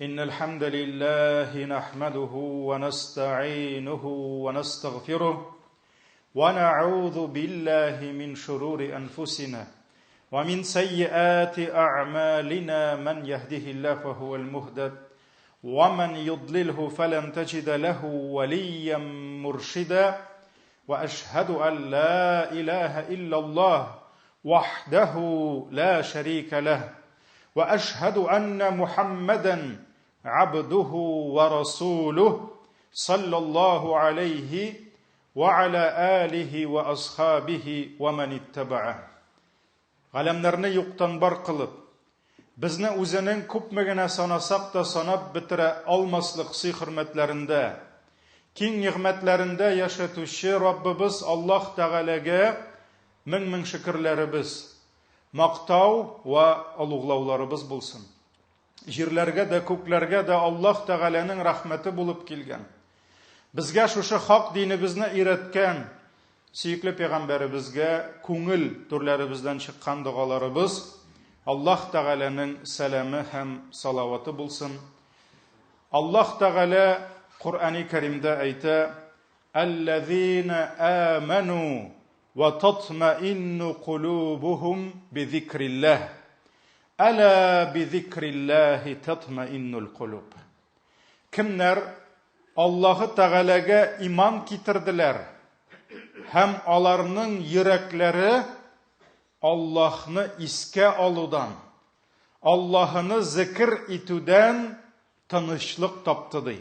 إن الحمد لله نحمده ونستعينه ونستغفره ونعوذ بالله من شرور أنفسنا ومن سيئات أعمالنا من يهده الله فهو المهتد ومن يضلله فلن تجد له وليا مرشدا وأشهد أن لا إله إلا الله وحده لا شريك له وأشهد أن محمدا عبده ورسوله صلى الله عليه وعلى آله وأصحابه ومن اتبعه. Ғаламнарны юктан бар кылып, безне үзенең күпмегенә санасак та санап бетерә алмаслык хөрмәтләрендә, киң нигъмәтләрендә яшәтүче Раббыбыз Аллаһ Тәгаләгә мең шөкерләребез, мактау ва улуглауларыбыз булсын. Җирләргә дә, күкләргә дә Аллаһ Тәгаләнең рәхмәте булып килгән. Безгә шушы хак динебезне өйрәткән сөекле пәйгамбәребезгә күңел төрләребездән чыккан дугаларыбыз Аллаһ Тәгаләнең сәламе һәм салаваты булсын. Аллаһ Тәгалә Куръани Кәримдә әйтә: "Аллазина аману ва татмаинну кулубухум bizikrillah. Ala bizikrillahi tatmainnul qulub." Kimler Allahu Teala'ga iman kitirdiler hem alarının yürekleri Allah'ını iske aludan, Allah'ını zikir itüden tanışlık taptıdı.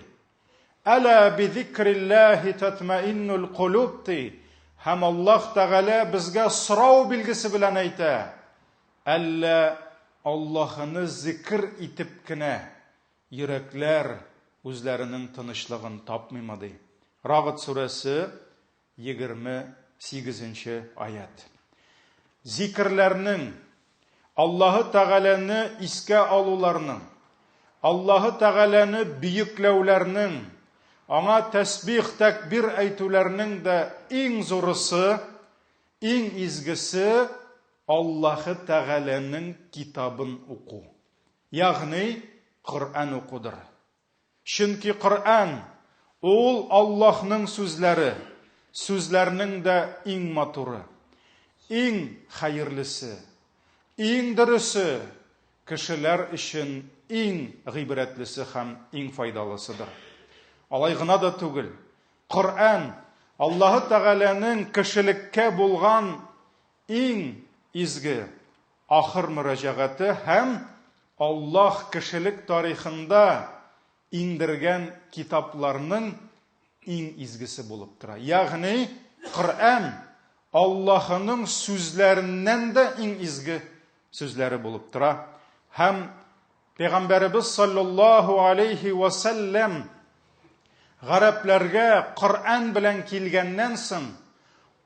Ala bizikrillahi tatmainnul qulub di. Hem Allah Teala bizge sırau bilgisi bilen ayta. Alla Allah'ını zikir itip kine yürekler özlerinin tanışlığın tapmamadı. Ra'd suresi 28. ayet. Zikirlerinin, Allahu Teala'nı iske alularının, Allahu Teala'nı büyüklevlerinin, ona tesbih, tekbir eytülerinin de en zorusu, en izgisi Allahu Teala'nın kitabın oku. Yani Kur'an okudur. Çünkü Kur'an, ol Allah'ın sözleri, sözlerinin de en maturu, en hayırlısı, en dürüsü, kişiler için en gıybretlisi hem en faydalısıdır. Алайгына да түгел. Kur'an, Allahu Teala'nın kişilikке bulgan en izgi ahır müracaatı hem Allah kişilik tarihinde indirgen kitaplarının en izgisi bulup tura. Yani Kur'an Allah'ın sözlerinden de en izgi sözleri bulup tura. Hem Peygamberimiz sallallahu aleyhi ve sellem Garaplarga Kur'an bilen kilgenden soň,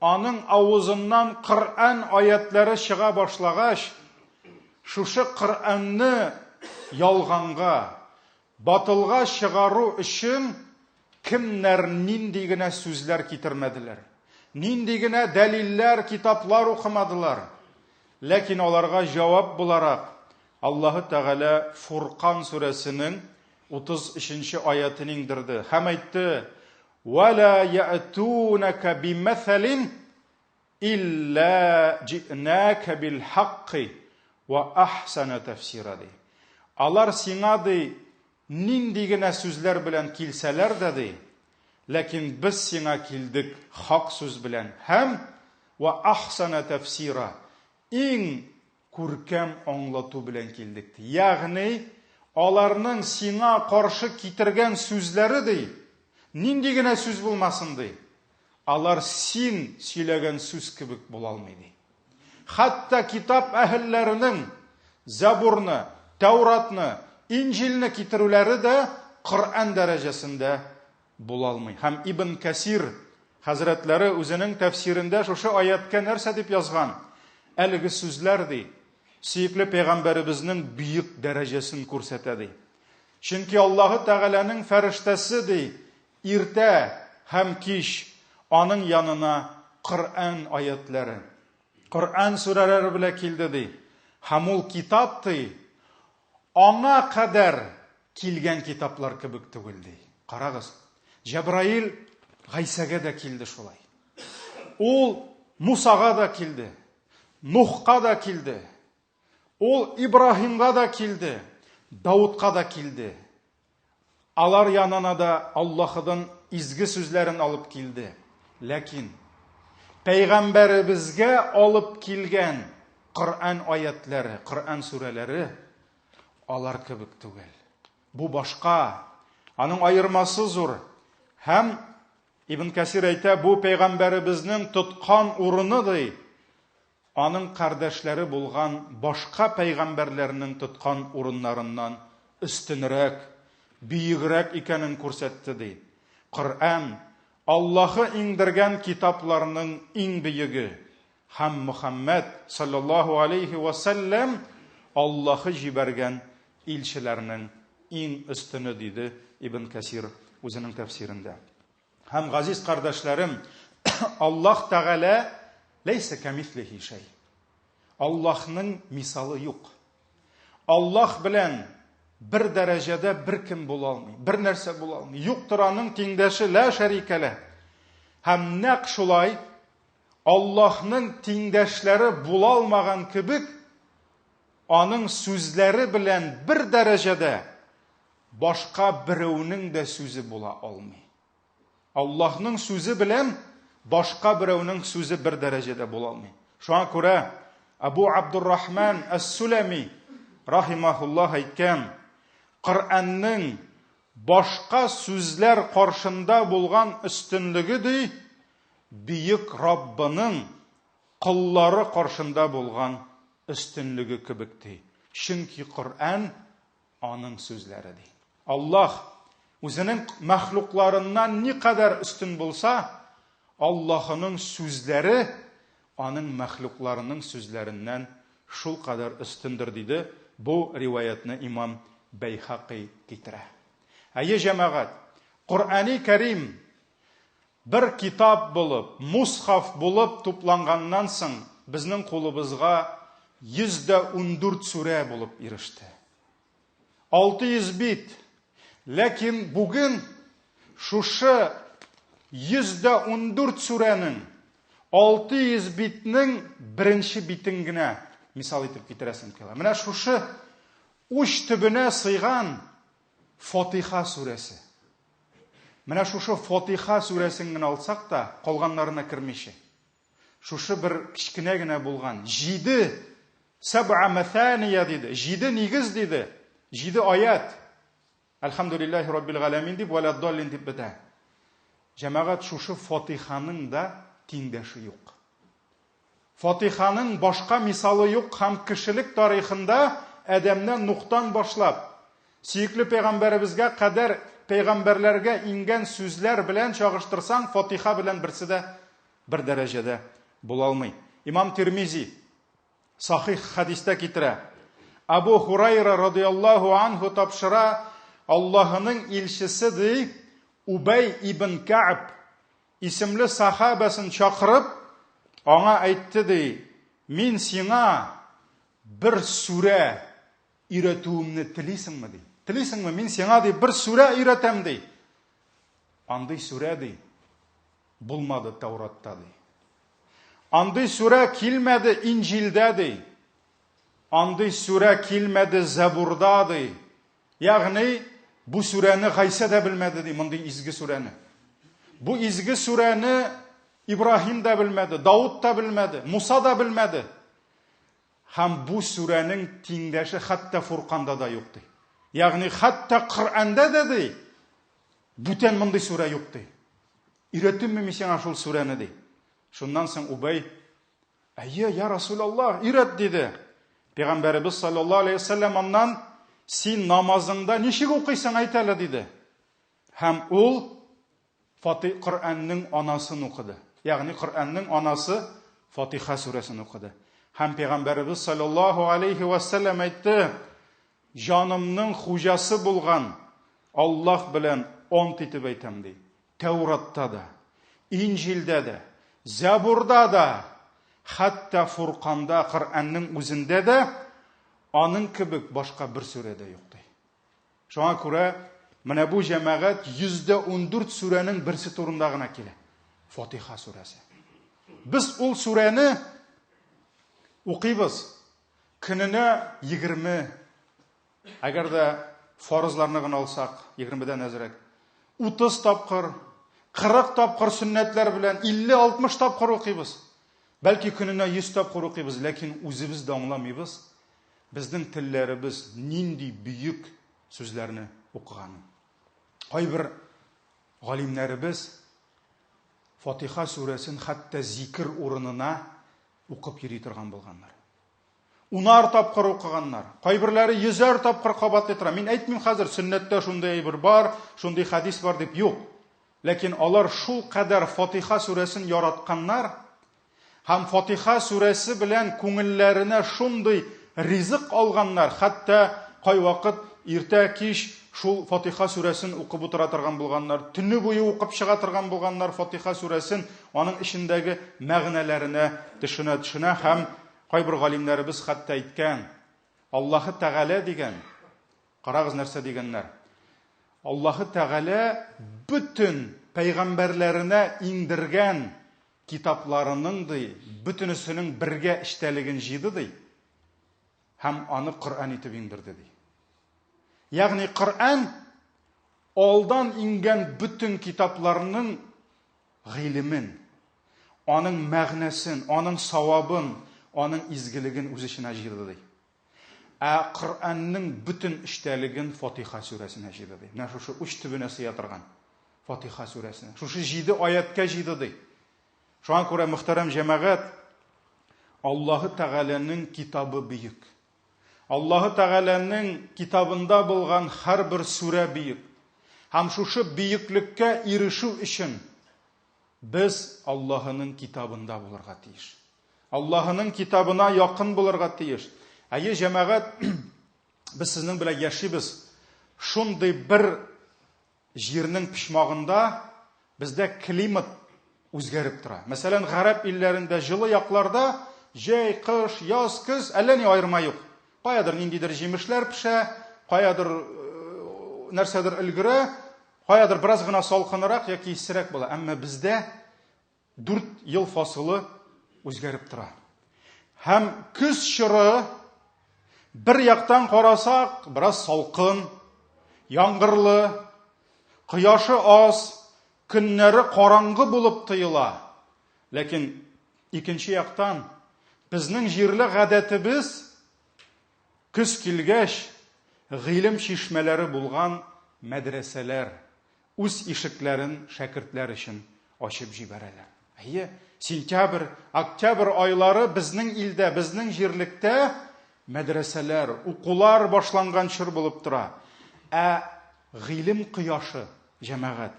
onun avuzundan Kur'an ayetleri çıga başlagaç, şuşu Kur'an'ны yalganga, batılga çıgaru üçün kimler nindigine sözler kitirmediler. Nindigine deliller, kitaplar okumadılar. Lakin olarga cevap bularak Allahu Teala Furqan suresinin 33. ayetini indirdi. Hem aytti: وَلَا يَأْتُونَكَ بِمَثَلٍ إِلَّا جِئْنَاكَ بِالْحَقِّ وَأَحْسَنَ تَفْسِيرًا. Alar sina di nindigine sözler bilen kilseler dedi. Lakin biz sina kildik hak söz bilen hem ve ahsana tefsira en kurkem anlatı bilen kildik. Yani alarının sina karşı kitirgen sözleri değil. Nindigine söz bulmasın değil. Alar sin söylegen söz kibik bulalmaydı. Hatta kitap ehillerinin Zabur'unu, Tevrat'ını, İncil'ini kitirüleri de Kur'an derecesinde bulalmaydı. Hem İbn Kesir Hazretleri özünün tefsirinde şu ayetken nerse dip yazgan. Elgi sözlerdi. Süykli Peygamberimizin büyük derecesini көрсәтәди. Çünkü Allahu Teala'nın feriştesidir. İrte hem kiş onun yanına Kur'an ayetleri, Kur'an sureleri bile kildi. Hamul kitaptı. Ona kadar килгән китаплар кебек түгел ди. Карагыз, Җәбраил Гайсәгә дә килде шулай. Ул Мусага да килде, Нухка да килде, ул Ибраһимга да килде, Давудка да килде. Алар янына да Аллаһыдан изге сүзләрен алып килде. Ләкин Пәйгамбәребезгә алып килгән Коръән аятлары, Коръән сүрәләре алар кебек түгел. Бу башка, аның айырмасы зур. Һәм Ибн Кәсир әйтә, бу Пәйгамбәребезнең тоткан урыны ди, аның кардәшләре булган башка пәйгамбәрләрнең тоткан урыннарыннан өстенрәк, биегрәк икәнен күрсәтте ди. Коръән Аллаһы иңдергән китапларның иң биеге. Һәм Мөхәммәд саллаллаһу алейхи ва саллям Аллаһы җибәргән илчеләрнең иң өстене диде Ибн Кәсир үзенең тәфсирендә. Һәм газиз кардәшләрем, Аллаһ Тәгалә ләйсә кәмислихи шәй. Аллаһның мисалы юк. Аллаһ белән бер дәрәҗәдә бер кем була алмый, бер нәрсә була алмый. Юктыр аның тиңдәше ла шәрикәле. Һәм нәкъ шулай Аллаһның тиңдәшләре була алмаган кебек, аның сүзләре белән бер дәрәҗәдә башка берәүнең дә сүзе була алмый. Аллаһның сүзе белән башка берәүнең сүзе бер дәрәҗәдә була алмый. Шуңа күрә Абу Абдуррахман Ас-Сулами рахимаһуллаһ әйткән, Коръәннең башка сүзләр каршында булган өстенлеге ди, Бийек Раббының куллары каршында булган өстенлеге кебек ди. Чөнки Коръән аның сүзләре ди. Аллаһ үзенең мәхлукларыннан никадәр өстен булса, Аллаһының сүзләре аның мәхлукларының сүзләреннән шул кадәр өстендер диде. Бу риваятны имам Бәйхақи китерә. Әйе җәмәгать, Коръәни Кәрим бер китап булып, мусхаф булып тупланганнан соң безнең кулыбызга 114 сүрә булып иреште. 600 бит. Ләкин бүген шушы 114 сүрәнең 600 битнең беренче битен генә мисал итеп китерәсем килә. Менә шушы уч төбенә сыйган Фатиха сүрәсе. Менә шушы Фатиха сүрәсен генә алсак та, калганнарына кермичә. Шушы бер кичкенә генә булган 7 саб'a мәthaniya диде. 7 нигез диде. 7 аят. Әлхәмдүлиллаһи раббил галәмин дип, вәлә даллин дип бетә. Җәмәгать, шушы Фатиханың да тиңдәше юк. Фатиханың башка мисалы юк һәм кешелек тарихында Адәмнән Нухтан башлап, сөекле пәйгамбәребезгә кадәр пәйгамбәрләргә ингән сүзләр белән чагыштырсаң, Фатиха белән берсе дә бер дәрәҗәдә була алмый. Имам Тирмизи сахих хадистә китерә. Абу Хурайра радиллаһу анху тапшыра, Аллаһының илчесе ди, Убай ибн Кәб исемле сахабасын чакырып, аңа әйтте ди, мин сиңа бер сүрә өйрәтүемне телисеңме ди. Телисеңме, мин сиңа ди бер сүрә өйрәтәм ди. Андый сүрә ди булмады Тауратта ди. Андый сүрә килмәде Инҗилдә ди. Андый сүрә килмәде Забурда ди. Ягъни бу сүрәне Гайса да белмәде ди, мондый изге сүрәне. Бу изге сүрәне Ибраһим да белмәде, Давуд да белмәде, Муса да белмәде. Һәм бу сүрәнең тиңдәше хәтта Фурканда да юк ди. Ягъни хәтта Коръәндә дә ди. Бүтән мондый сүрә юк ди. Өйрәтәмме мин сиңа шул сүрәне ди. Шуннан соң Убай, "Әйе, я Расулаллаһ, өйрәт" диде. Пәйгамбәребез саллаллаһу алейхи ва саллям аннан, "Син намазыңда ничек укыйсың әйт әле" диде. Һәм ул Коръәннең анасын укыды. Ягъни Коръәннең анасы Фатиха сүрәсен укыды. Һәм Пәйгамбәребез саллаллаһу алейхи ва саллям әйтте, "Җанымның хуҗасы булган Аллаһ белән ант итеп әйтәм" ди. Тауратта да, Инҗилдә дә, Забурда да, хәтта Фурканда, Коръәннең үзендә дә аның кебек башка бер сүрәдә юк ди. Шуңа күрә менә бу җәмәгать 114 сүрәнең берсе турында гына килә. Фатиха сүрәсе. Biz ул сүрәне укыйбыз. Көненә 20, әгәр дә фарызларны гына алсак, 20дән әзрәк, 30 тапкыр, 40 тапкыр сөннәтләр белән 50-60 тапкыр укыйбыз. Бәлки көненә 100 тапкыр укыйбыз, ләкин үзебез дә аңламыйбыз. Безнең телләребез нинди бөек сүзләрне укыганын. Кайбер галимнәребез Фатиха сүрәсен хәтта зикр урынына укып йөри торган булганнар. 10 тапкыр укыганнар. Кайберләре 100 тапкыр кабатлый тора. Мин әйтмим хәзер сөннәттә шундый бер бар, шундый хадис бар дип юк. Ләкин алар шул кадәр Фатиха сүрәсен яратканнар, һәм Фатиха сүрәсе белән күңелләренә шундый ризык алганнар, хәтта кайвакыт иртә кич шул Фатиха сүрәсен укып утыра торган булганнар, төнне буе укып чыга торган булганнар Фатиха сүрәсен, аның ичендәге мәгънәләренә төшенә һәм кайбер галимнәребез хәтта әйткән, Аллаһы Тәгалә дигән, карагыз нәрсә дигәннәр. Аллаһы Тәгалә бүтән пәйгамбәрләренә иңдергән китапларының бүтенесенең бергә эштәлеген җыйды ди, һәм аны Коръән итеп иңдерде ди. Ягъни Коръән алдан иңгән бүтән китапларның гыйлемен, аның мәгънәсен, аның савабын, аның изгелеген үз иченә җыйды ди. Ә Коръәннең бүтән эштәлеген Фатиха сүрәсенә җыйды ди. Менә шушы уч төбенә сыя торган Фатиха сүрәсенә. Шушы 7 аятка җыйды ди. Шуңа күрә мөхтәрәм җәмәгать, Аллаһы Тәгаләнең китабы бөек. Аллаһы Тәгаләнең китабында булган һәрбер сүрә бөек. Һәм шушы бөеклеккә ирешү өчен без Аллаһының китабында булырга тиеш. Аллаһының китабына якын булырга тиеш. Әйе, җәмәгать, без сезнең белән яшибез. Шундый бер җирнең пишмагында бездә климат үзгәреп тора. Мәсәлән, гарәп илләрендә җылы якларда җәй, кыш, яз, көз әллә ни аерма юк. Каядыр ниндидер җимешләр пешә, каядыр нәрсәдер өлгерә, каядыр бераз гына салкынрак яки исерәк була. Әмма бездә 4 ел фасылы үзгәреп тора. Һәм көз чоры бер яктан карасак, бераз салкын, яңгырлы, кояшы аз, көннәре караңгы булып тоела. Ләкин икенче яктан безнең җирле гадәтебез көз килгәч гыйлем чишмәләре булган мәдрәсәләр үз ишекләрен шәкертләр өчен ачып җибәрәләр. Әйе, сентябрь, октябрь айлары безнең илдә, безнең җирлектә мәдрәсәләр, укулар башланган чор булып тора. Ә гыйлем кояшы, җәмәгать,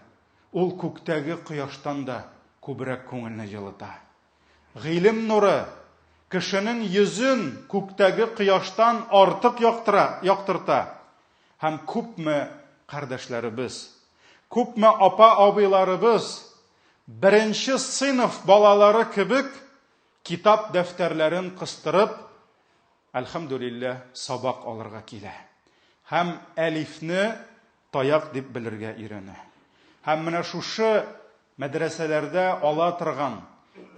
ул күктәге кояштан да күбрәк күңелне җылыта. Гыйлем нуры кешенең йөзен күктәге кояштан артык яктырта. Һәм күпме кардәшләребез, күпме апа-абыйларыбыз беренче сыйныф балалары кебек китап дәфтәрләрен кыстырып, әлхәмдүлилләh, сабак алырга килә. Һәм әлифне таяк дип белергә өйрәнә. Һәм менә шушы мәдрәсәләрдә ала торган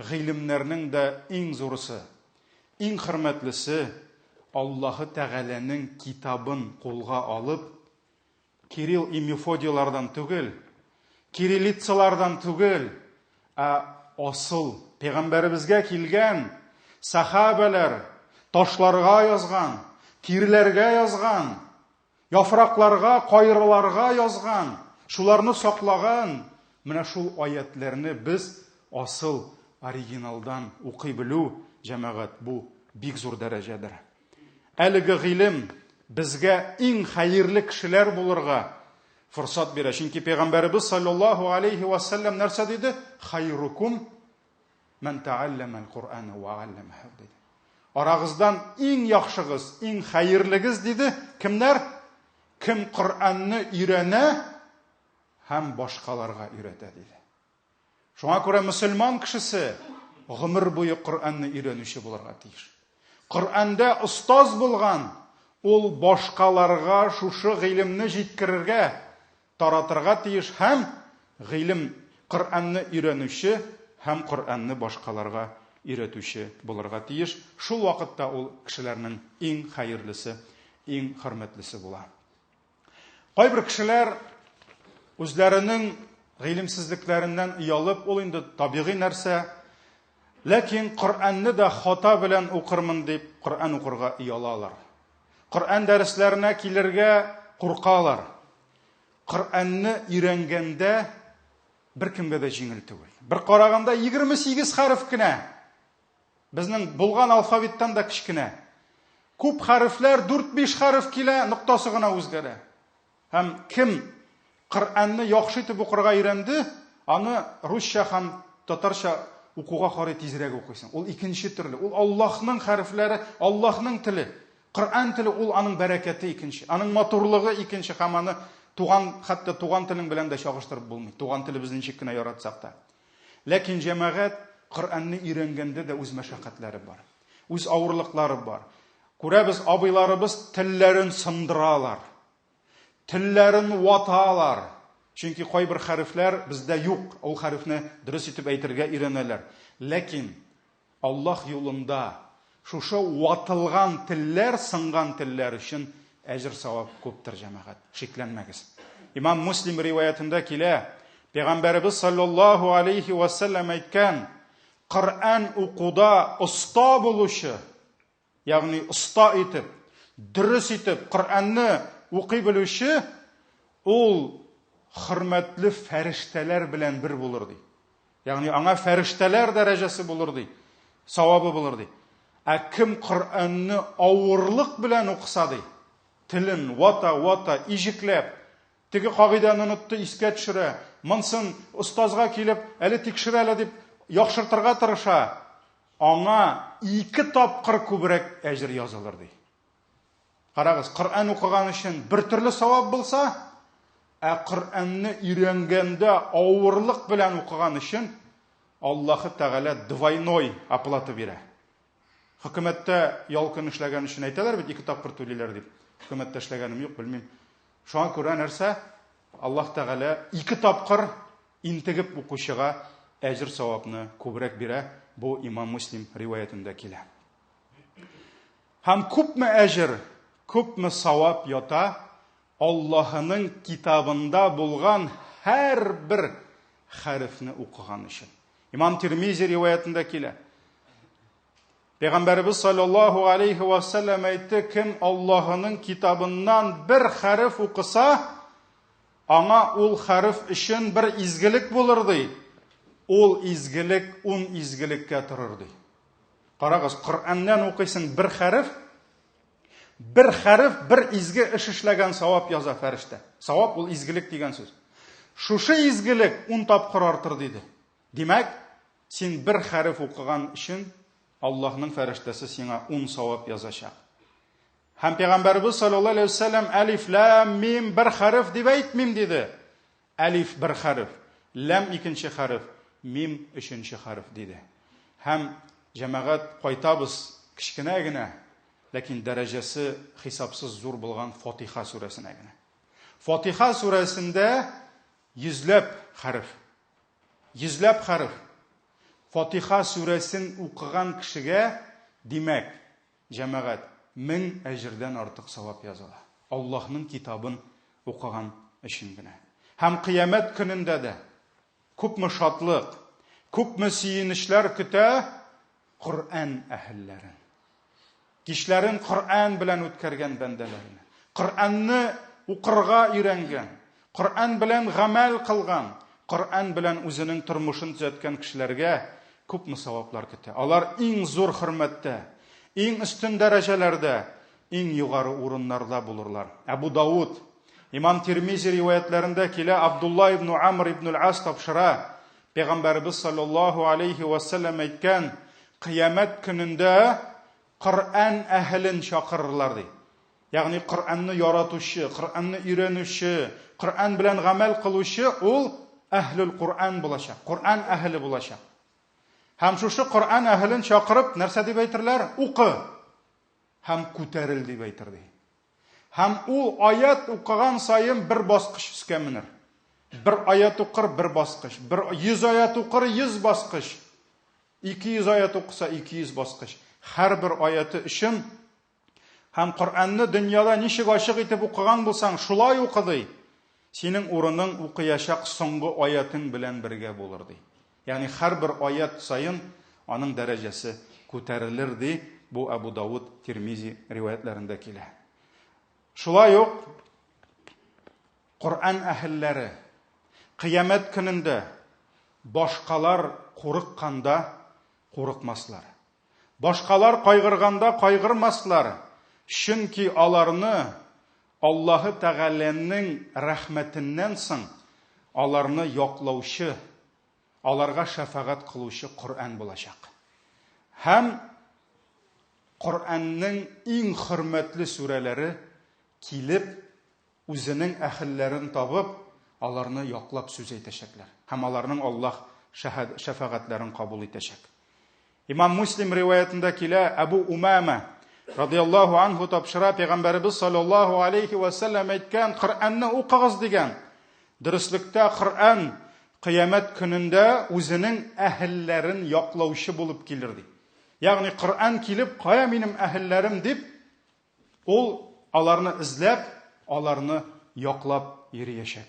гыйлемнәрнең дә иң зурысы, иң хөрмәтлесе Аллаһы Тәгаләнең китабын кулга алып, Кирилл и Мефодийлардан түгел, кириллицалардан түгел, асыл пәйгамбәребезгә килгән сахабалар ташларга язган, тирләргә язган, яфракларга, кайрыларга язган, шуларны саклаган, менә шул аятларны без асыл оригиналдан укый белү, җәмәгать, бу бик зур дәрәҗәдер. Әлеге гыйлем безгә иң хәерле кешеләр булырга форсат бирә. Чөнки пәйгамбәребез саллаллаһу алейхи ва саллям нәрсә диде? Хайрукум ман тааллама ал-Кур'ана ва алламаһу диде. Арагыздан иң яхшыгыз, иң хәерлегез диде. Кемнәр? Кем Коръәнне өйрәнә һәм башкаларга өйрәтә диде. Шуңа күрә мөселман кешесе гомер буе Коръәнне өйрәнүче булырга тиеш. Коръәндә остаз булган, ул башкаларга шушы гыйлемне җиткерергә, таратырга тиеш һәм гыйлем Коръәнне өйрәнүче һәм Коръәнне башкаларга өйрәтүче булырга тиеш. Шул вакытта ул кешеләрнең иң хәерлесе, иң хөрмәтлесе була. Кайбер кешеләр үзләренең гыйлемсезлекләреннән уялып, ул инде табигый нәрсә, ләкин Коръәнне дә хата белән укырмын дип Коръән укырга уялалар. Коръән дәресләренә килергә куркалар. Коръәнне өйрәнгәндә беркемгә дә җиңел түгел. Бер караганда 28 хәреф кенә. Безнең булган алфавиттан да кичкенә. Күп хәрефләр 4-5 хәреф килә, ноктасы гына үзгәрә. Һәм кем Коръәнне яхшы итеп укырга өйрәнде, аны русча һәм татарча укуга карый тизрәк укыйсың. Ул икенче төрле. Ул Аллаһның хәрефләре, Аллаһның теле. Коръән теле ул аның бәрәкәте икенче. Аның матурлыгы икенче һәм аны хәтта туган телең белән дә чагыштырып булмый. Туган телебез ничек кенә яратсак та. Ләкин җәмәгать Коръәнне өйрәнгәндә дә үз мәшәкатьләре бар. Үз авырлыклары бар. Күрәбез, абыйларыбыз телләрен сындыралар. Телләрен ваталар. Чөнки кайбер хәрефләр бездә юк. Ул хәрефне дөрес итеп әйтергә өйрәнәләр. Ләкин Аллаһ юлында шушы ватылган телләр, сынган телләр өчен әҗр-савап күптер җәмәгать. Шикләнмәгез. Имам Муслим риваятында килә, Пәйгамбәрбез саллаллаһу алейхи ва саллям әйткән: Коръән укуда оста булучы, ягъни оста итеп, дөрес итеп Коръәнне укый белүче, ул хөрмәтле фәрештәләр белән бер булыр ди. Ягъни аңа фәрештәләр дәрәҗәсе булыр ди, савабы булыр ди. Ә кем Коръәнне авырлык белән укыса ди, телен вата, ижекләп, теге кагыйданы онытты, искә төшерә, монсын остазга килеп, әле тикшерә әле дип яхшыртырга тырыша, аңа 2 тапкыр күбрәк әҗр язылыр ди. Карагыз, Коръән укыган өчен бер төрле савап булса, ә Коръәнне өйрәнгәндә авырлык белән укыган өчен Аллаһы Тәгалә двойной оплата бирә. Хөкүмәттә ялкын эшләгән өчен әйтәләр бит, 2 тапкыр түлиләр дип. Хөкүмәттә эшләгәнем юк, белмим. Шуңа күрә нәрсә? Аллаһ Тәгалә 2 тапкыр интегеп укучыга әҗр савапны күбрәк бирә. Бу Имам Муслим риваятында килә. Һәм күпме әҗр, күпме савап ята Аллаһының китабында булган һәр бер хәрефне укыган өчен. Имам Тирмизи риваятында килә. Пәйгамбәрбез саллаллаһу алейхи ва саллям әйтте: кем Аллаһының китабыннан бер хәреф укыса, аңа ул хәреф өчен бер изгелек булыр ди. Ул изгелек 10 изгелеккә торыр ди. Карагыз, Коръәннән укыйсың бер хәреф, бер изге эш эшләгән савап яза фәрештә. Савап ул изгелек дигән сүз. Шушы изгелек 10 тапкыр артыр диде. Димәк, син бер хәреф укыган өчен Аллаһның фәрештәсе сиңа 10 савап язачак. Һәм Пәйгамбәрбез саллаллаһу алейхи ва саллям алиф лам мим бер хәреф дип әйтмим диде. Алиф бер хәреф, лам икенче хәреф, мим өченче хәреф диде. Һәм җәмәгать кайтабыз кичкенә генә, ләкин дәрәҗәсе хисапсыз зур булган Фатиха сүрәсенә генә. Фатиха сүрәсендә йөзләп хәреф. Фатиха сүрәсен укыган кешегә, димәк, җәмәгать 1000 әҗрдән артык савап языла. Аллаһның китабын укыган өчен генә. Һәм кыямәт көнендә дә күпме шатлык, күпме сөенечләр көтә Коръән әһелләрен. Кишләрен Коръән белән үткәргән бәндәләрне. Коръәнне укырга өйрәнгән, Коръән белән гамәл кылган, Коръән белән үзенең тормышын төзәткән кешеләргә күпме саваплар көтә. Алар иң зур хөрмәттә, иң өстен дәрәҗәләрдә, иң югары урыннарда булырлар. Әбу Дауд, Имам Тирмизи риваятларында килә, Абдулла ибн Амр ибн ал-Ас тапшыра, Пәйгамбәрбез саллаллаһу алейхи ва саллям әйткән: кыямәт көнендә Коръән әһелен чакырырлар ди. Ягъни Коръәнне яратучы, Коръәнне өйрәнүче, Коръән белән гамәл кылучы ул әһлул Коръән булачак. Коръән әһеле булачак. Һәм шушы Коръән әһелен чакырып, нәрсә дип әйтерләр? Укы. Һәм күтәрел дип әйтер ди. Һәм ул аят укыган сайын бер баскыч өскә менер. Бер аят укыр, бер баскыч. 100 аят укыр, 100 баскыч. 200 аят укыса, 200 баскыч. Һәрбер аяты өчен һәм Коръәнне дөньяда ничек ачык итеп укыган булсаң, шулай укыды. Синең урының укыячак соңгы аятың белән бергә булыр ди. Ягъни һәрбер аят сайын аның дәрәҗәсе күтәрелер ди. Бу Абу Дауд, Тирмизи риваятләрендә килә. Шулай ук Коръән әһелләре кыямәт көнендә башкалар курыкканда курыкмаслар. Башкалар кайгырганда кайгырмаслар. Чөнки аларны Аллаһы Тәгаләнең рәхмәтеннән соң аларны яклаучы, аларга шафагать кылучы Коръән булачак. Һәм Коръәннең иң хөрмәтле сүрәләре килеп, үзенең әһелләрен табып, аларны яклап сүз әйтәчәкләр. Һәм аларның Аллаһ шафагатларын кабул итәчәк. Имам Муслим риваятында килә, Абу Умама радиллаһу анху тапшыра, Пәйгамбәрбез саллаллаһу алейхи ва саллям әйткән, Коръәнне укыгыз дигән. Дөреслекдә Коръән кыямәт көнендә үзенең әһелләрен яклаучы булып килер ди. Ягъни Коръән килеп, кая минем әһелләрем дип, ул аларны эзләп, аларны яклап йөриячәк.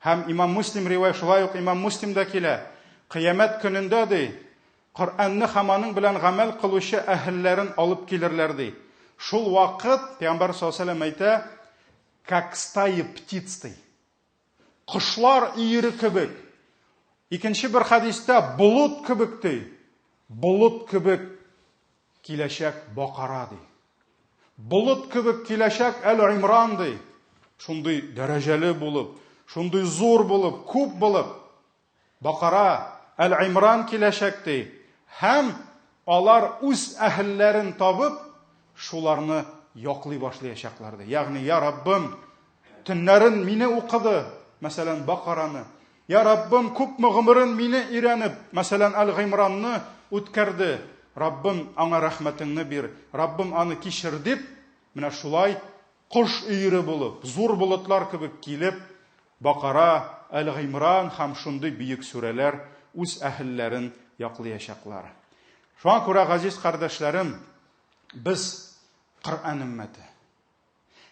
Һәм Имам Муслим ривая, шулай ук Имам Муслимда килә, кыямәт көнендә ди, Коръәнне һәм аның белән гамәл кылучы әһелләрен алып килерләр ди. Шул вакыт Пәйгамбәр саллаллаһу алейһи ва сәллям әйтә, как стаи птиц ди. Кошлар иере кебек. Икенче бер хадистә булут кебек ди. Булут кебек киләчәк Бакара ди. Булут кебек киләчәк Әл-Имран ди. Шундый дәрәҗәле булып, шундый зур булып, күп булып, Бакара, Әл-Имран киләчәк ди. Һәм алар үз әһелләрен табып, шуларны яклый башлаячаклар ди. Ягъни, я Раббым, төннәрен мине укыды, мәсәлән, Бакараны. Я Раббым, күпме гомерен мине өйрәнеп, мәсәлән, Әл-Имранны үткәрде. Раббым, аңа рәхмәтеңне бир. Раббым, аны кичер дип, менә шулай кош өйре булып, зур болытлар кебек килеп, Бакара, Әл-Имран һәм шундый бийек сүрәләр үз әһелләрен яклаячаклар. Шуңа күрә, газиз кардәшләрем, без Коръән өммәте.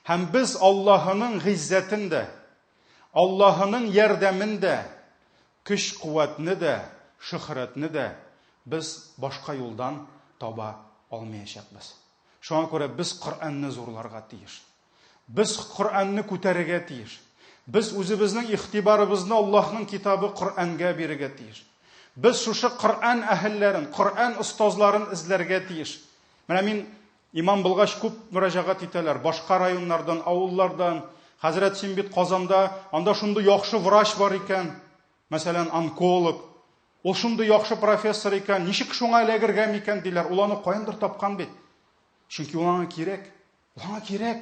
Һәм без Аллаһының гыйззәтендә, Аллаһының ярдәмендә, көч-куәтне дә, шөһрәтне дә без башка юлдан таба алмаячакбыз. Шуңа күрә без Коръәнне зурларга тиеш. Без Коръәнне күтәрергә тиеш. Без үзебезнең ихтибарыбызны Аллаһның китабы Коръәнгә бирергә тиеш. Без шушы Коръән әһелләрен, Коръән остазларын эзләргә тиеш. Менә мин имам булгач күп мөрәҗәгать итәләр, башка районнардан, авыллардан. Хәзрәт, син бит Казанда, анда шундый яхшы врач бар икән, мәсәлән, онколог. Ул шундый яхшы профессор икән, ничек шуңа эләгергә микән диләр? Ул аны каяндыр тапкан бит. Чөнки ул аңа кирәк. Ул аңа кирәк.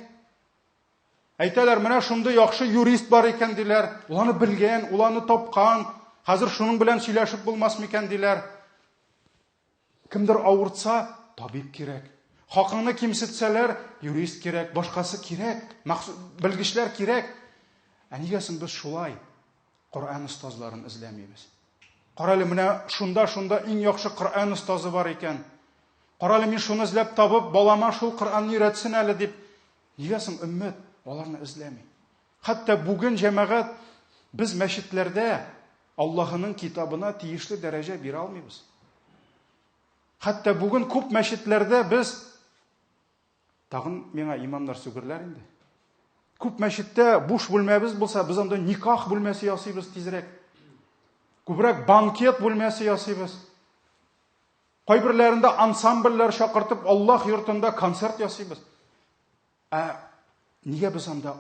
Әйтәләр, менә шундый яхшы юрист бар икән диләр. Ул аны белгән, ул аны тапкан. Хәзер шуның белән сөйләшеп булмас микән диләр. Кемдер авыртса, табиб кирәк. Хакыңны кимсетсәләр, юрист кирәк, башкасы кирәк, белгечләр кирәк. Ә нигәсен без шулай Коръән остазларын эзләмибез? Карале, менә шунда иң яхшы Коръән остазы бар икән. Карале, мин шуны эзләп табып, балама шул Коръәнне өйрәтсен әле дип, нигәсен өммәт аларны эзләми? Хәтта бүген җәмәгать без мәчетләрдә Аллаһының китабына тиешле дәрәҗә бирә алмыйбыз. Хәтта бүген күп мәчетләрдә без, тагын миңа имамнар сүгерләр инде, күп мәчеттә буш бүлмәбез булса, без анда никах бүлмәсе ясыйбыз тизрәк. Күбрәк банкет бүлмәсе ясыйбыз. Кайберләрендә ансамбльләр чакыртып, Аллаһ йортында концерт ясыйбыз. Нигә без анда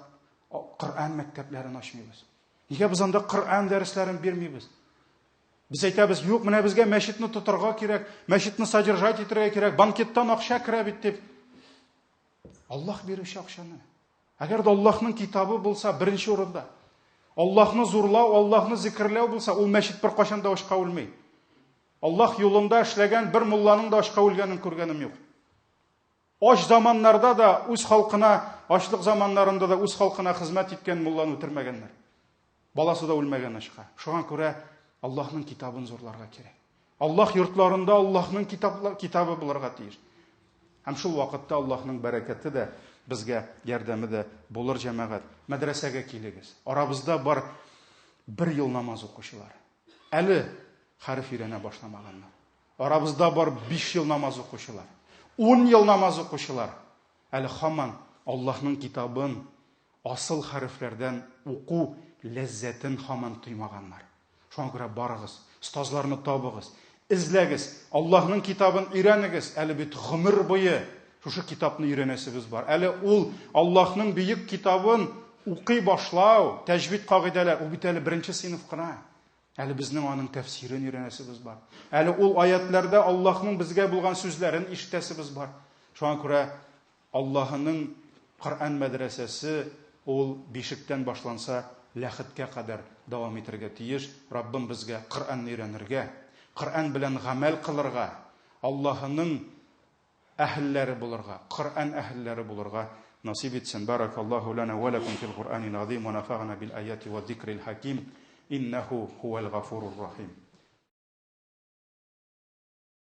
Коръән мәктәпләрен ачмыйбыз? Нигә без анда Коръән дәресләрен бирмибез? Без әйтәбез, юк, менә безгә мәчетне тотырга кирәк, мәчетне содержать итәргә кирәк, банкеттан акча керә бит дип. Аллаһ бирүче акчаны. Әгәр дә Аллаһның китабы булса, беренче урында, Аллаһны зурлау, Аллаһны зикрләү булса, ул мәчет бер кашан да ашка үлмәй. Аллаһ юлында эшләгән бер мулланың да ашка үлгәнен күргәнем юк. Аш заманнарда да үз халкына ачлык заманнарында да үз халкына хезмәт иткән мулланы үтермәгәннәр. Баласы да үлмәгән ашка. Шуңа күрә Аллаһның китабын зурларга кирәк. Аллаһ йортларында Аллаһның китабы булырга тиеш. Һәм шул вакытта Аллаһның бәрәкәте дә, безгә ярдәме дә булыр җәмәгать. Мәдрәсәгә килегез. Арабызда бар 1 ел намаз укучылар. Әле хәреф өйрәнә башламаганнар. Арабызда бар 5 ел намаз укучылар. 10 ел намаз укучылар. Әле һаман Аллаһның китабын асыл хәрефләрдән уку ләззәтен һаман тоймаганнар. Шуңа күрә барыгыз, остазларны табыгыз, изләгез, Аллаһның китабын өйрәнегез. Әле бит гомер буе шушы китапны өйрәнәсебез бар. Әле ул Аллаһның бөек китабын укый башлау, тәҗвид кагыйдәләр, ул бит әле 1-нче сыйныф кына. Әле безнең аның тәфсирен өйрәнәсебез бар. Әле ул аятларда Аллаһның безгә булган сүзләрен ишетәсебез бар. Шуңа күрә Аллаһның Коръән мәдрәсәсе ул бишектән башланса, ләхеткә кадәр дәвам итәргә тиеш. Раббым безгә Коръәнне өйрәнергә, Коръән белән гамәл кылырга, Аллаһның әһелләре булырга, Коръән әһелләре булырга насиб итсен. Баракаллаху лана ва лакум фил Qur'анил азим ва нафагана бил аяти ва зикрил хаким. إنه هو الغفور الرحيم